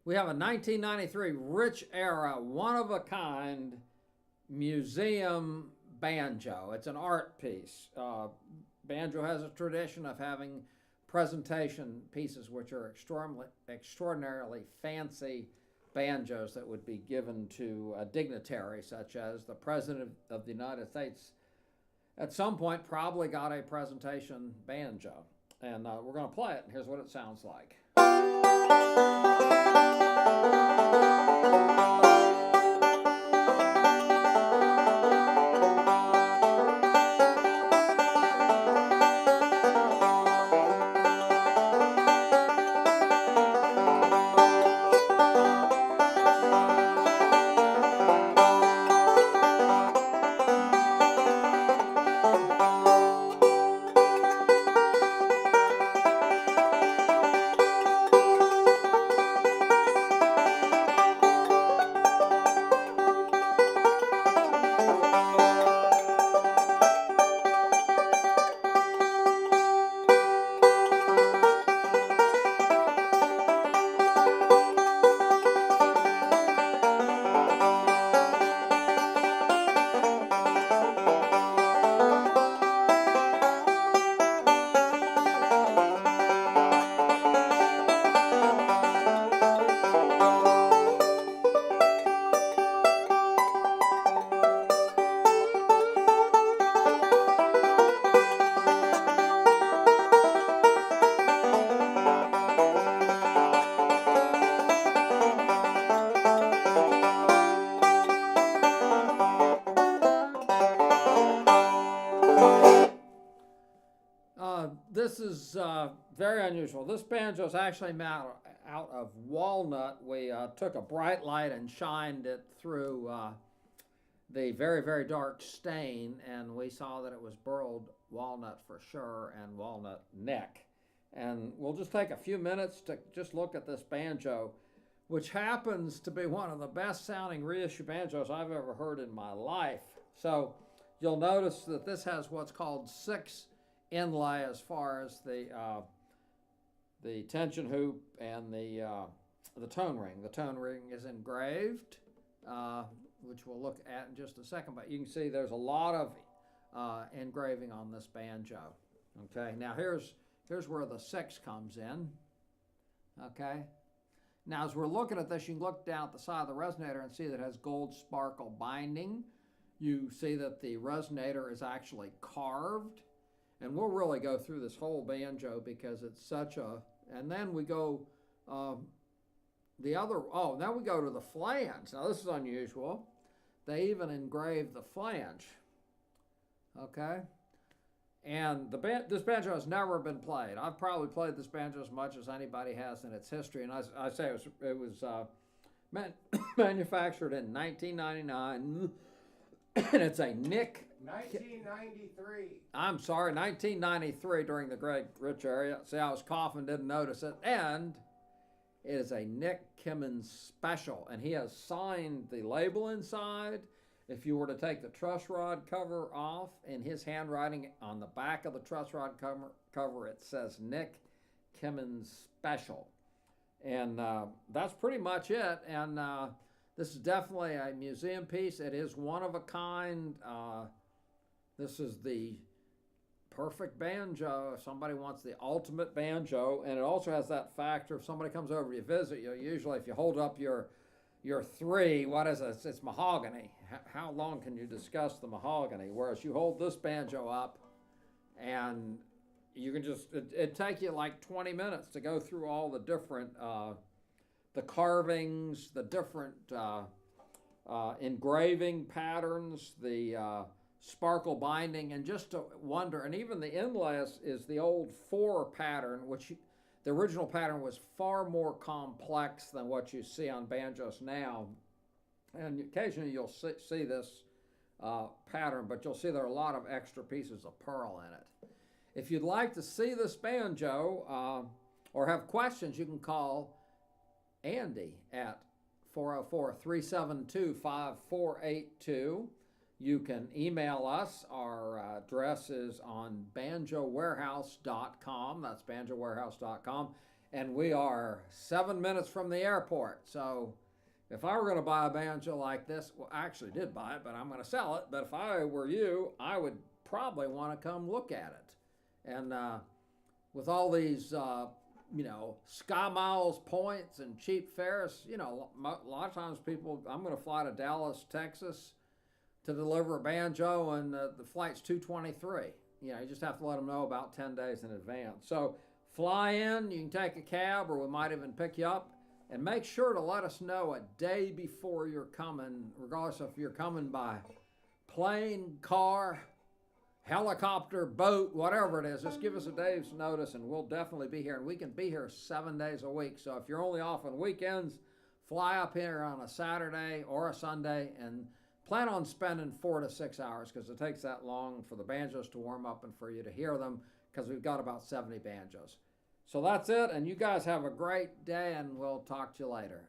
We have a 1993 Rich Era, one-of-a-kind museum banjo. It's an art piece. Banjo has a tradition of having presentation pieces which are extraordinarily fancy banjos that would be given to a dignitary, such as the President of the United States. At some point, probably got a presentation banjo. And we're going to play it, and here's what it sounds like. This is very unusual. This banjo is actually made out of walnut. We took a bright light and shined it through the very, very dark stain, and we saw that it was burled walnut for sure and walnut neck. And we'll just take a few minutes to just look at this banjo, which happens to be one of the best sounding reissue banjos I've ever heard in my life. So you'll notice that this has what's called 6 inlay as far as the tension hoop and the tone ring. The tone ring is engraved, which we'll look at in just a second. But you can see there's a lot of engraving on this banjo. Okay, now here's where the 6 comes in. Okay, now as we're looking at this, you can look down at the side of the resonator and see that it has gold sparkle binding. You see that the resonator is actually carved. And we'll really go through this whole banjo because it's such a, and then we go, now we go to the flange. Now this is unusual. They even engraved the flange, okay? And this banjo has never been played. I've probably played this banjo as much as anybody has in its history. And I say it was manufactured in 1999, and it's a Nick. 1993. I'm sorry, 1993 during the Great Rich Era. See, I was coughing, didn't notice it. And it is a Nick Kimmins special. And he has signed the label inside. If you were to take the truss rod cover off, in his handwriting on the back of the truss rod cover it says Nick Kimmins special. And that's pretty much it. And this is definitely a museum piece. It is one of a kind. This is the perfect banjo if somebody wants the ultimate banjo, and it also has that factor if somebody comes over to visit you. Usually if you hold up your 3, what is it? It's mahogany. How long can you discuss the mahogany? Whereas you hold this banjo up and you can just, it'd take you like 20 minutes to go through all the different, the carvings, the different engraving patterns, the sparkle binding, and just to wonder, and even the inlay is the old 4 pattern, which the original pattern was far more complex than what you see on banjos now. And occasionally you'll see this pattern, but you'll see there are a lot of extra pieces of pearl in it. If you'd like to see this banjo or have questions, you can call Andy at 404-372-5482. You can email us. Our address is on banjowarehouse.com. That's banjowarehouse.com. and we are 7 minutes from the airport. So if I were going to buy a banjo like this, well, I actually did buy it, but I'm going to sell it. But if I were you, I would probably want to come look at it. And with all these, Sky Miles points and cheap fares, a lot of times people, I'm going to fly to Dallas, Texas to deliver a banjo, and the flight's $223. You just have to let them know about 10 days in advance. So fly in, you can take a cab, or we might even pick you up. And make sure to let us know a day before you're coming, regardless if you're coming by plane, car, helicopter, boat, whatever it is. Just give us a day's notice and we'll definitely be here. And we can be here 7 days a week. So if you're only off on weekends, fly up here on a Saturday or a Sunday and plan on spending 4 to 6 hours, because it takes that long for the banjos to warm up and for you to hear them, because we've got about 70 banjos. So that's it, and you guys have a great day, and we'll talk to you later.